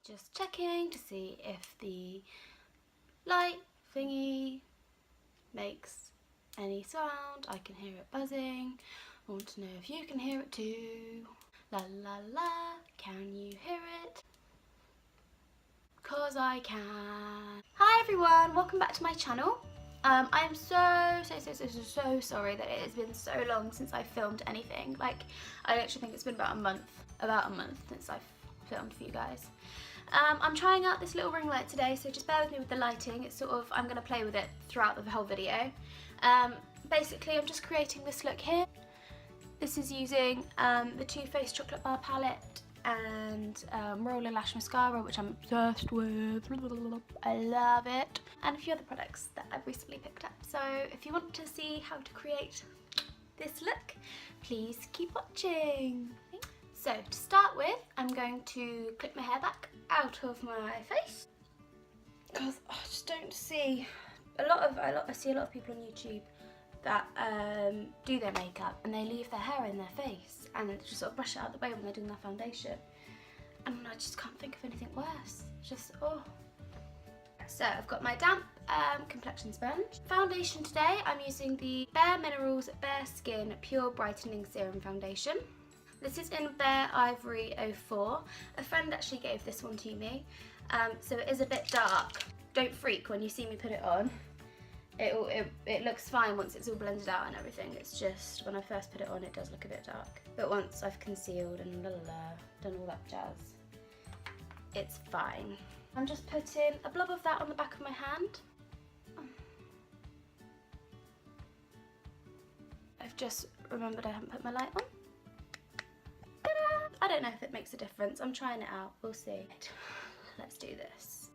Just checking to see if the light thingy makes any sound. I can hear it buzzing. I want to know if you can hear it too. La la la, can you hear it? 'Cause I can. Hi everyone, welcome back to my channel. I'm so sorry that it has been so long since I filmed anything. Like, I actually think it's been about a month since I've filmed for you guys. I'm trying out this little ring light today, so just bear with me with the lighting. It's sort of, I'm going to play with it throughout the whole video. Basically, I'm just creating this look here. This is using the Too Faced Chocolate Bar palette and Roller Lash Mascara, which I'm obsessed with. I love it. And a few other products that I've recently picked up. So if you want to see how to create this look, please keep watching. So to start with, I'm going to clip my hair back out of my face because I just don't see I see a lot of people on YouTube that do their makeup and they leave their hair in their face and just sort of brush it out the way when they're doing their foundation, and I just can't think of anything worse. Just So I've got my damp complexion sponge. Foundation today, I'm using the Bare Minerals Bare Skin Pure Brightening Serum Foundation. This is in Bare Ivory 04. A friend actually gave this one to me, so it is a bit dark. Don't freak when you see me put it on. It looks fine once it's all blended out and everything. It's just when I first put it on, it does look a bit dark. But once I've concealed and done all that jazz, it's fine. I'm just putting a blob of that on the back of my hand. I've just remembered I haven't put my light on. I don't know if it makes a difference. I'm trying it out. We'll see. Let's do this.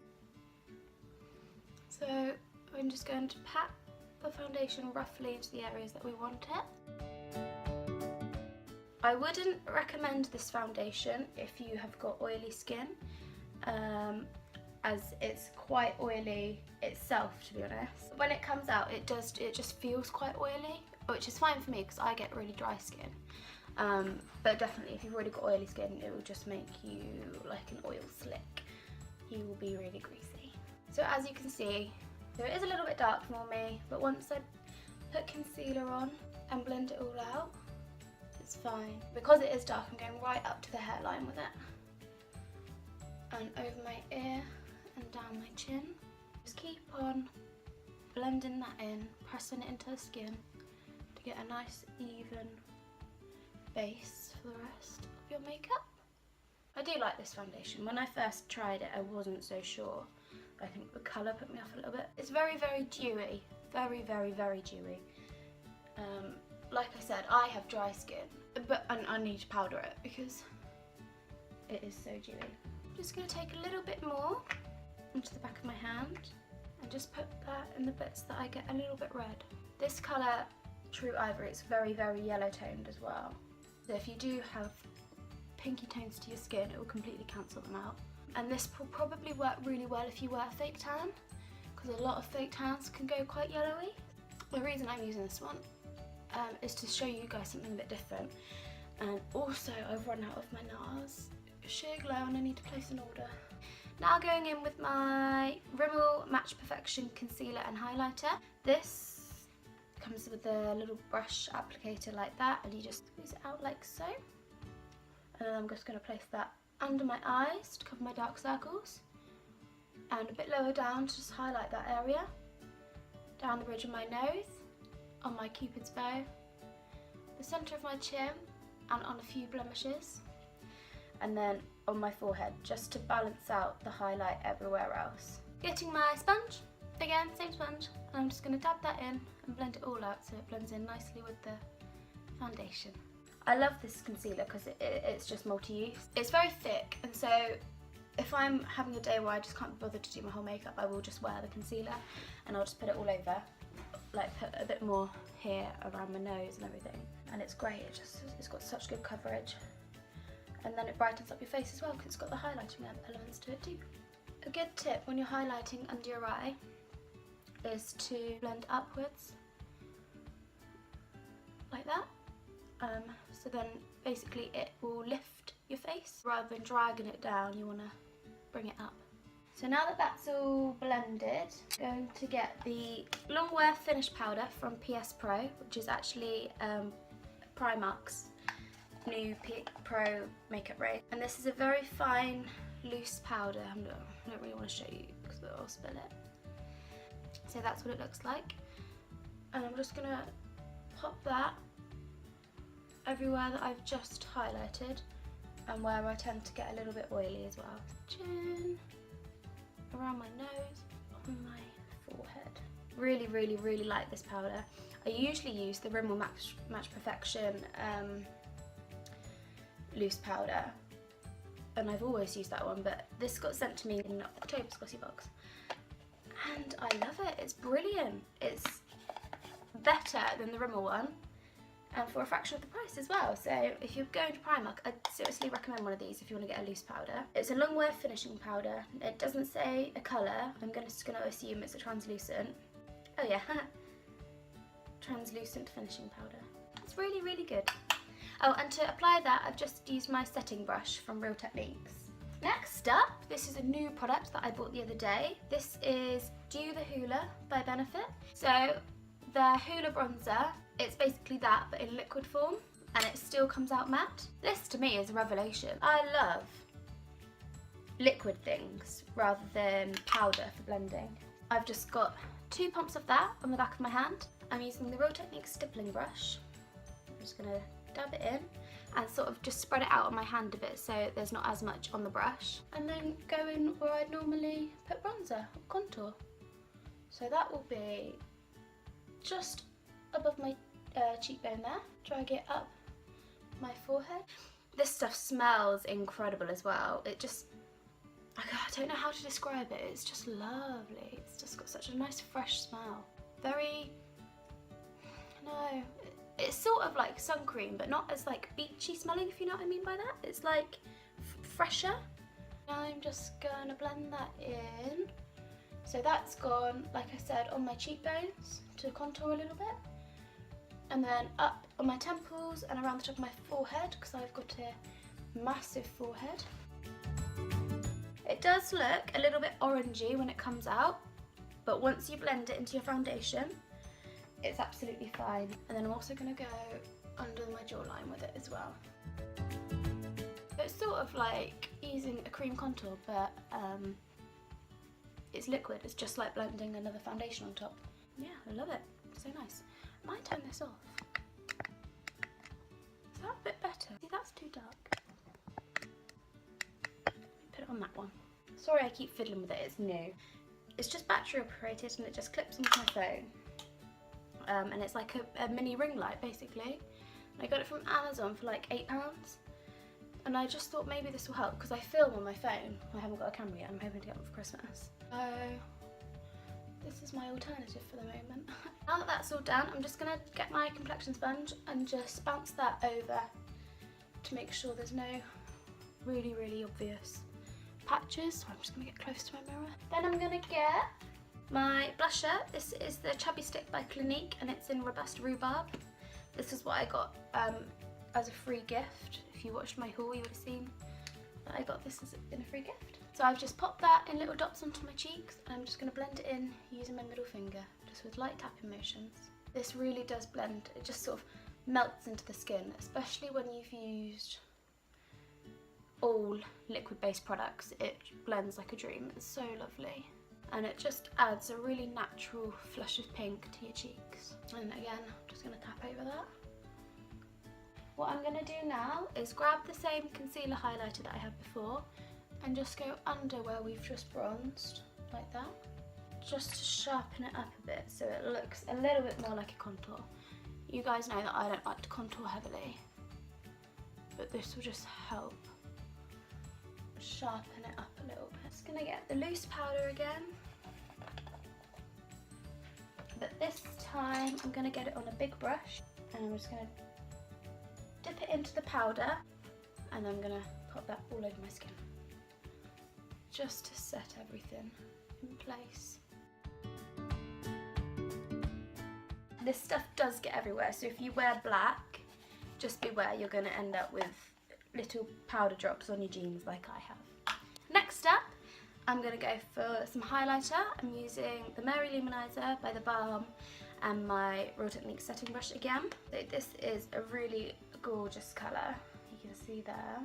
So I'm just going to pat the foundation roughly into the areas that we want it. I wouldn't recommend this foundation if you have got oily skin, as it's quite oily itself, to be honest. When it comes out, it just feels quite oily, which is fine for me because I get really dry skin. But definitely if you've already got oily skin, it will just make you like an oil slick. You will be really greasy. So as you can see, so it is a little bit dark for me, but once I put concealer on and blend it all out, it's fine. Because it is dark, I'm going right up to the hairline with it. And over my ear and down my chin. Just keep on blending that in, pressing it into the skin to get a nice even base for the rest of your makeup. I do like this foundation. When I first tried it, I wasn't so sure. I think the colour put me off a little bit. It's very, very dewy. Very, very, very dewy. Like I said, I have dry skin, but I need to powder it because it is so dewy. I'm just going to take a little bit more into the back of my hand and just put that in the bits that I get a little bit red. This colour, True Ivory, it's very, very yellow toned as well. So if you do have pinky tones to your skin, it will completely cancel them out. And this will probably work really well if you wear a fake tan, because a lot of fake tans can go quite yellowy. The reason I'm using this one is to show you guys something a bit different. And also I've run out of my NARS Sheer Glow and I need to place an order. Now going in with my Rimmel Match Perfection Concealer and Highlighter. This comes with a little brush applicator like that, and you just squeeze it out like so. And then I'm just going to place that under my eyes to cover my dark circles, and a bit lower down to just highlight that area, down the bridge of my nose, on my cupid's bow, the centre of my chin, and on a few blemishes, and then on my forehead, just to balance out the highlight everywhere else. Getting my sponge, again same sponge, and I'm just going to dab that in and blend it all out so it blends in nicely with the foundation. I love this concealer because it's just multi-use. It's very thick, and so if I'm having a day where I just can't be bothered to do my whole makeup, I will just wear the concealer and I'll just put it all over, like put a bit more here around my nose and everything. And it's great, it's got such good coverage. And then it brightens up your face as well because it's got the highlighting elements to it too. A good tip when you're highlighting under your eye is to blend upwards, like that. So then basically it will lift your face. Rather than dragging it down, you want to bring bring it up. So now that that's all blended, I'm going to get the Longwear Finish Powder from PS Pro, which is actually Primark's new Pro makeup range. And this is a very fine, loose powder. I don't really want to show you because I'll spill it. So that's what it looks like. And I'm just going to pop that everywhere that I've just highlighted and where I tend to get a little bit oily as well. Chin, around my nose, on my forehead. Really, really, really like this powder. I usually use the Rimmel Match Perfection loose powder, and I've always used that one, but this got sent to me in October's glossy box, and I love it. It's brilliant. It's better than the Rimmel one, and for a fraction of the price as well. So if you're going to Primark, I'd seriously recommend one of these if you want to get a loose powder. It's a Longwear finishing powder. It doesn't say a colour. I'm just going to assume it's a translucent. Oh yeah, translucent finishing powder. It's really, really good. Oh, and to apply that, I've just used my setting brush from Real Techniques. Next up, this is a new product that I bought the other day. This is Do the Hoola by Benefit. So the Hoola bronzer, it's basically that, but in liquid form, and it still comes out matte. This to me is a revelation. I love liquid things rather than powder for blending. I've just got 2 pumps of that on the back of my hand. I'm using the Real Techniques stippling brush. I'm just gonna dab it in and sort of just spread it out on my hand a bit so there's not as much on the brush. And then go in where I'd normally put bronzer or contour. So that will be just above my cheekbone there. Drag it up my forehead. This stuff smells incredible as well. It just, I don't know how to describe it. It's just lovely. It's just got such a nice fresh smell. Very, no, it's sort of like sun cream, but not as like beachy smelling, if you know what I mean by that. It's like fresher. Now I'm just gonna blend that in. So that's gone, like I said, on my cheekbones to contour a little bit. And then up on my temples and around the top of my forehead, because I've got a massive forehead. It does look a little bit orangey when it comes out, but once you blend it into your foundation, it's absolutely fine. And then I'm also going to go under my jawline with it as well. It's sort of like using a cream contour, but it's liquid. It's just like blending another foundation on top. Yeah, I love it. So nice. I might turn this off. Is that a bit better? See, that's too dark. Put it on that one. Sorry I keep fiddling with it, it's new. It's just battery operated and it just clips onto my phone. And it's like a mini ring light basically. I got it from Amazon for like £8. And I just thought maybe this will help because I film on my phone. I haven't got a camera yet, I'm hoping to get one for Christmas. So this is my alternative for the moment. Now that that's all done, I'm just gonna get my complexion sponge and just bounce that over to make sure there's no really, really obvious patches. So I'm just gonna get close to my mirror. Then I'm gonna get my blusher. This is the Chubby Stick by Clinique and it's in Robust Rhubarb. This is what I got as a free gift. If you watched my haul, you would have seen that I got this in a free gift. So I've just popped that in little dots onto my cheeks and I'm just going to blend it in using my middle finger, just with light tapping motions. This really does blend, it just sort of melts into the skin, especially when you've used all liquid-based products. It blends like a dream, it's so lovely. And it just adds a really natural flush of pink to your cheeks. And again, I'm just going to tap over that. What I'm going to do now is grab the same concealer highlighter that I had before and just go under where we've just bronzed, like that. Just to sharpen it up a bit so it looks a little bit more like a contour. You guys know that I don't like to contour heavily, but this will just help sharpen it up a little bit. Just gonna get the loose powder again, but this time I'm gonna get it on a big brush and I'm just gonna dip it into the powder and I'm gonna pop that all over my skin just to set everything in place. This stuff does get everywhere, so if you wear black, just beware, you're going to end up with little powder drops on your jeans like I have. Next up, I'm going to go for some highlighter. I'm using the Mary Luminizer by The Balm and my Real Techniques setting brush again. So this is a really gorgeous colour, you can see there.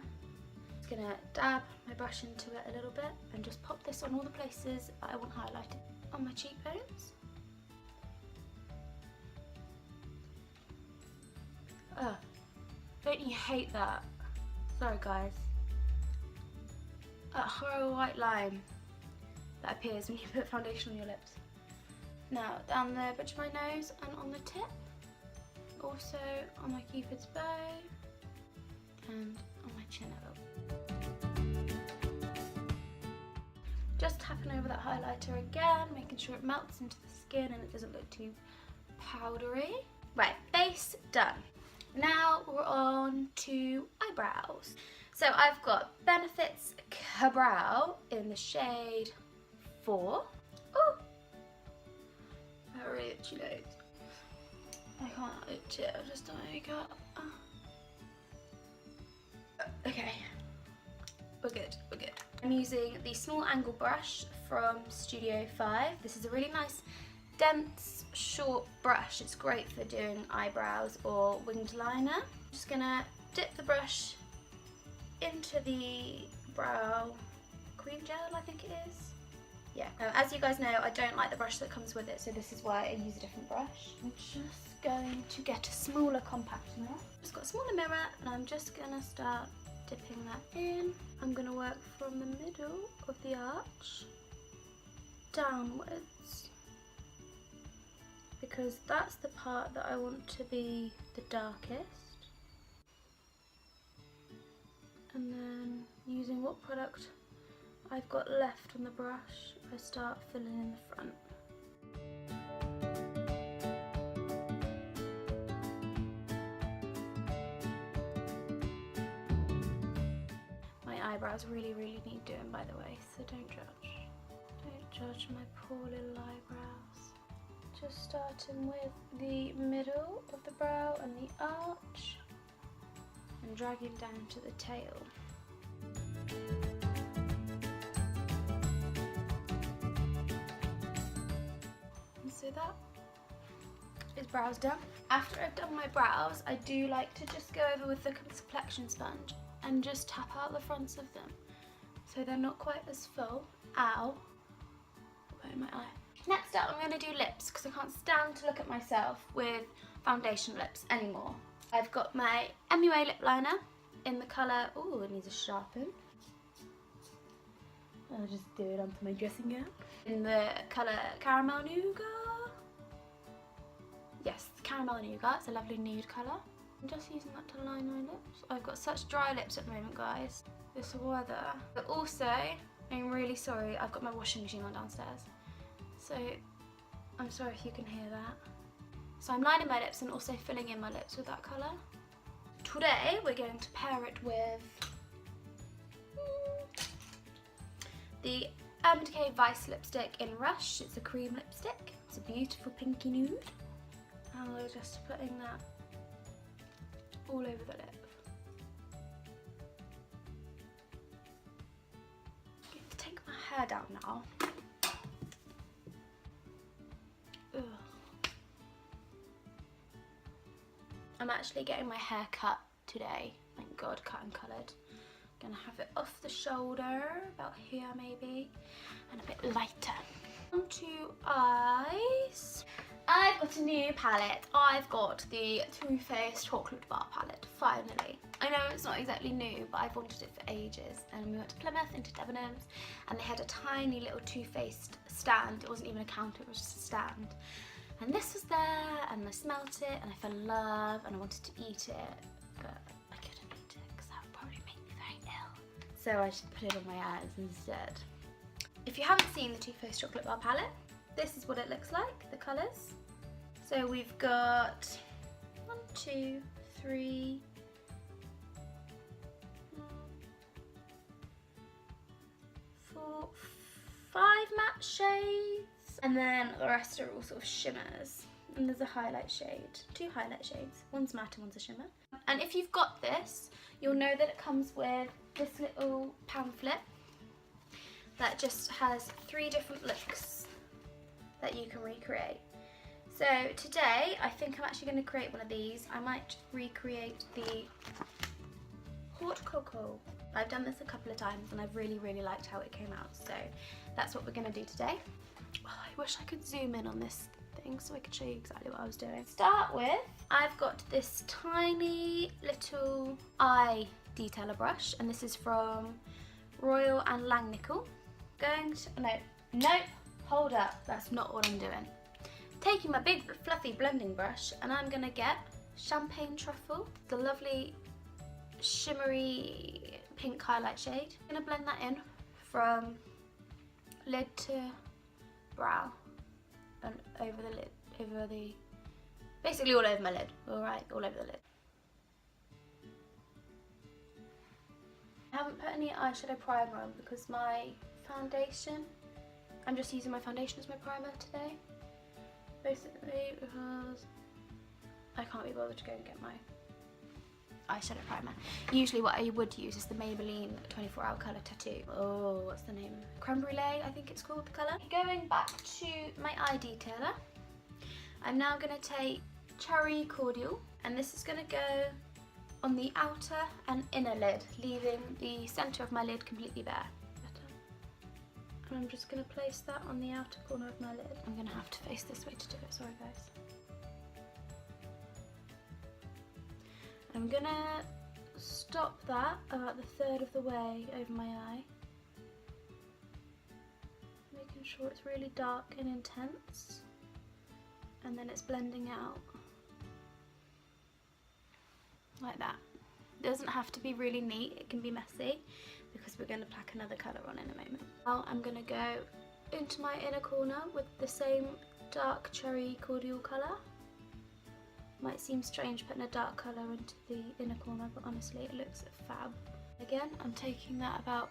Just going to dab my brush into it a little bit and just pop this on all the places that I want highlighted. On my cheekbones. Ugh, don't you hate that? Sorry guys. That horrible white line that appears when you put foundation on your lips. Now down the bridge of my nose and on the tip. Also on my cupid's bow and on my chin a little. Just tapping over that highlighter again, making sure it melts into the skin and it doesn't look too powdery. Right, face done. Now we're on to eyebrows. So I've got Benefit's Cabrow in the shade 4. Oh, I really itchy nose. I can't itch it, I just don't make up. Okay, we're good, we're good. I'm using the small angle brush from Studio 5. This is a really nice dense short brush. It's great for doing eyebrows or winged liner. I'm just gonna dip the brush into the brow cream gel, I think it is. Yeah, as you guys know, I don't like the brush that comes with it, so this is why I use a different brush. I'm just going to get a smaller compact mirror. Just got a smaller mirror and I'm just gonna start dipping that in. I'm gonna work from the middle of the arch downwards, because that's the part that I want to be the darkest. And then using what product I've got left on the brush, I start filling in the front. My eyebrows really need doing, by the way, so don't judge. Don't judge my poor little eyebrows. Just starting with the middle of the brow and the arch and dragging down to the tail. And so that is brows done. After I've done my brows, I do like to just go over with the complexion sponge and just tap out the fronts of them so they're not quite as full. Ow. Oh, my eye. Next up, I'm going to do lips because I can't stand to look at myself with foundation lips anymore. I've got my MUA lip liner in the colour, ooh, it needs a sharpen. I'll just do it onto my dressing gown. In the colour Caramel Nougat. Yes, Caramel Nougat, it's a lovely nude colour. I'm just using that to line my lips. I've got such dry lips at the moment, guys. This weather. But also, I'm really sorry, I've got my washing machine on downstairs. So, I'm sorry if you can hear that. So I'm lining my lips and also filling in my lips with that colour. Today, we're going to pair it with the Urban Decay Vice lipstick in Rush. It's a cream lipstick. It's a beautiful pinky nude. And we're just putting that all over the lip. I'm going to take my hair down now. Ugh. I'm actually getting my hair cut today. Thank God, cut and coloured. Gonna have it off the shoulder, about here maybe, and a bit lighter. On to eyes. I've got a new palette. I've got the Too Faced Chocolate Bar palette, finally. I know it's not exactly new, but I've wanted it for ages. And we went to Plymouth into Debenhams, and they had a tiny little Too Faced stand. It wasn't even a counter, it was just a stand. And this was there, and I smelt it, and I fell in love, and I wanted to eat it, but I couldn't eat it because that would probably make me very ill. So I just put it on my eyes instead. If you haven't seen the Too Faced Chocolate Bar palette, this is what it looks like, the colours. So we've got 1, 2, 3, 4, 5 matte shades, and then the rest are all sort of shimmers. And there's a highlight shade, 2 highlight shades, one's matte and one's a shimmer. And if you've got this, you'll know that it comes with this little pamphlet that just has 3 different looks that you can recreate. So today I think I'm actually going to create one of these. I might recreate the hot cocoa. I've done this a couple of times and I've really liked how it came out, so that's what we're going to do today. Oh, I wish I could zoom in on this thing so I could show you exactly what I was doing. Start with, I've got this tiny little eye detailer brush, and this is from Royal and Langnickel. Going to, nope, hold up, that's not what I'm doing. Taking my big fluffy blending brush, and I'm gonna get Champagne Truffle, the lovely shimmery pink highlight shade. I'm gonna blend that in from lid to brow and over the lid, basically all over my lid. Alright, all over the lid. I haven't put any eyeshadow primer on because my foundation, I'm just using my foundation as my primer today. Basically because I can't be bothered to go and get my eyeshadow primer. Usually what I would use is the Maybelline 24-Hour Colour Tattoo. Oh, what's the name? Creme Brulee, I think it's called, the colour. Going back to my eye detailer, I'm now going to take Cherry Cordial, and this is going to go on the outer and inner lid, leaving the centre of my lid completely bare. And I'm just going to place that on the outer corner of my lid. I'm going to have to face this way to do it, sorry guys. I'm going to stop that about the 1/3 of the way over my eye. Making sure it's really dark and intense. And then it's blending out. Like that. It doesn't have to be really neat, it can be messy because we're going to pack another colour on in a moment. Now I'm going to go into my inner corner with the same dark Cherry Cordial colour. Might seem strange putting a dark colour into the inner corner, but honestly it looks fab. Again, I'm taking that about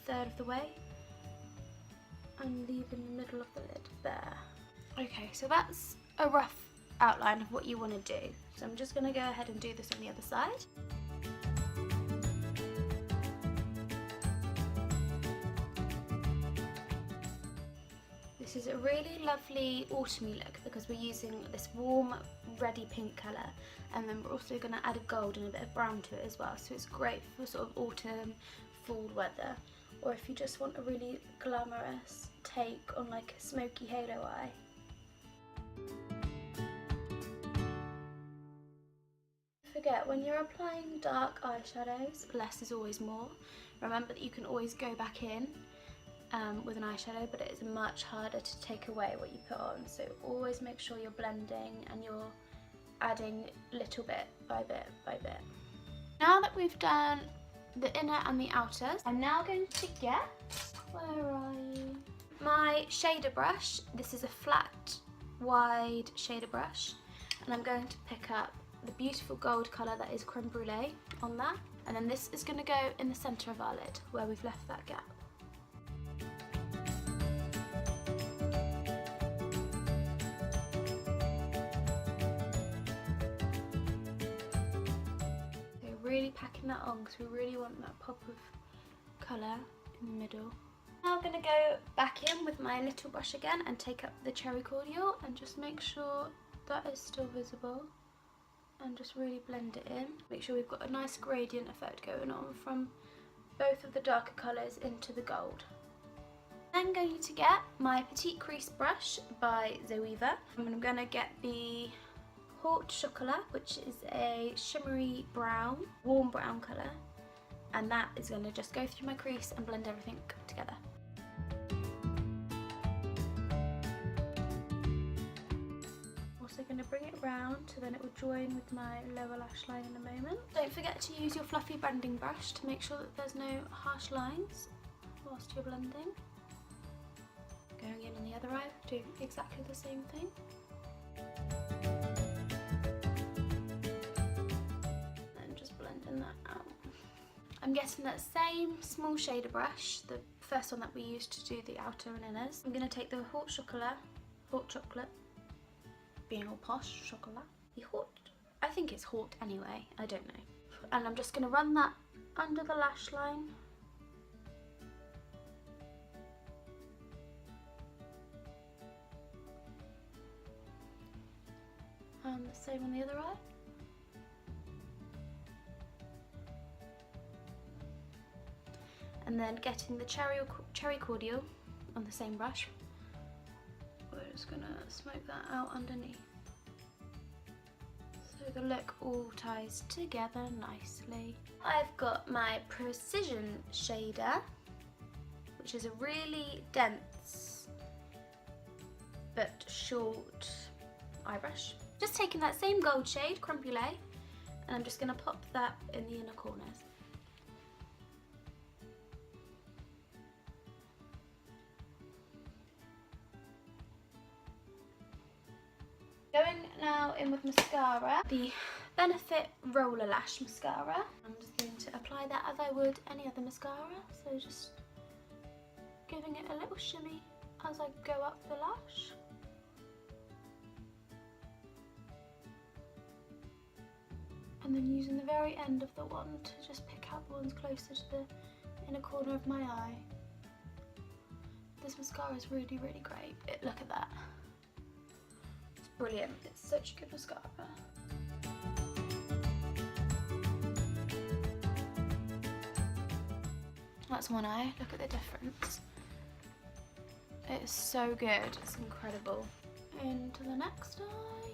1/3 of the way and leaving the middle of the lid there. Okay, so that's a rough outline of what you want to do. So I'm just going to go ahead and do this on the other side. This is a really lovely autumny look because we're using this warm reddy pink colour, and then we're also going to add a gold and a bit of brown to it as well, so it's great for sort of autumn, fall weather, or if you just want a really glamorous take on like a smoky halo eye. Forget, when you're applying dark eyeshadows, less is always more. Remember that you can always go back in with an eyeshadow, but it is much harder to take away what you put on, so always make sure you're blending and you're adding little bit by bit by bit. Now that we've done the inner and the outer, I'm now going to get, where are you? My shader brush. This is a flat, wide shader brush, and I'm going to pick up the beautiful gold colour that is Creme Brulee on that, and then this is going to go in the centre of our lid where we've left that gap. So really packing that on because we really want that pop of colour in the middle. Now I'm going to go back in with my little brush again and take up the Cherry Cordial and just make sure that is still visible. And just really blend it in. Make sure we've got a nice gradient effect going on from both of the darker colours into the gold. Then going to get my Petite Crease brush by Zoeva. I'm going to get the Haute Chocolat, which is a shimmery brown, warm brown colour. And that is going to just go through my crease and blend everything together. Going to bring it round so then it will join with my lower lash line in a moment. Don't forget to use your fluffy blending brush to make sure that there's no harsh lines whilst you're blending. Going in on the other eye, doing exactly the same thing. And just blending that out. I'm getting that same small shader brush, the first one that we used to do the outer and inners. I'm going to take the Haute Chocolat, being all posh, chocolat. The haute, I think it's haute anyway, I don't know. And I'm just going to run that under the lash line. and the same on the other eye. And then getting the cherry cordial on the same brush, we're just gonna smoke that out underneath. So the look all ties together nicely. I've got my Precision shader, which is a really dense but short eye brush. Just taking that same gold shade, Crumpulé, and I'm just gonna pop that in the inner corners. Going now in with mascara, the Benefit Roller Lash Mascara. I'm just going to apply that as I would any other mascara, so just giving it a little shimmy as I go up the lash. And then using the very end of the wand to just pick out the ones closer to the inner corner of my eye. This mascara is really, really great. Look at that. Brilliant, it's such a good mascara. That's one eye, look at the difference. It's so good, it's incredible. Into the next eye.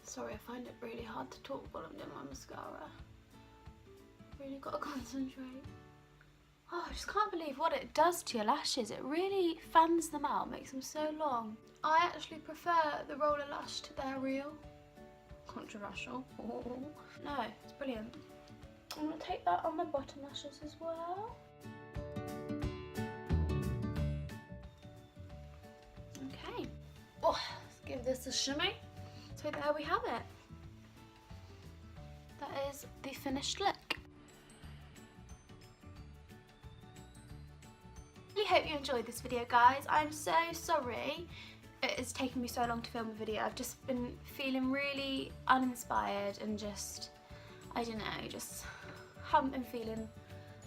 Sorry, I find it really hard to talk while I'm doing my mascara. Really got to concentrate. Oh, I just can't believe what it does to your lashes. It really fans them out, makes them so long. I actually prefer the roller lash to their real. Controversial. Oh. No, it's brilliant. I'm going to take that on my bottom lashes as well. Okay. Oh, let's give this a shimmy. So there we have it. That is the finished look. I really hope you enjoyed this video, guys. I'm so sorry it has taken me so long to film a video. I've just been feeling really uninspired and just, I don't know, just haven't been feeling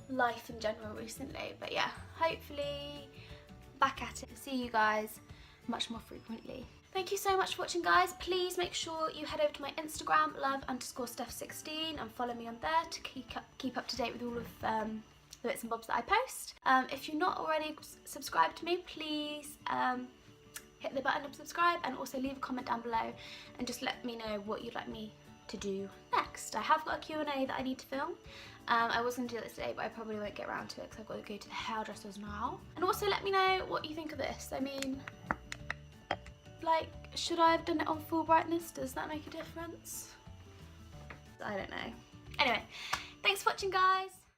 life in general recently. But yeah, hopefully back at it. See you guys much more frequently. Thank you so much for watching, guys. Please make sure you head over to my Instagram, love_Steph16, and follow me on there to keep up to date with all of the bits and bobs that I post. If you're not already subscribed to me, please hit the button of subscribe, and also leave a comment down below and just let me know what you'd like me to do next. I have got a Q&A that I need to film. I was going to do this today, but I probably won't get around to it because I've got to go to the hairdressers now. And also let me know what you think of this. I mean, like, should I have done it on full brightness? Does that make a difference? I don't know. Anyway, thanks for watching, guys.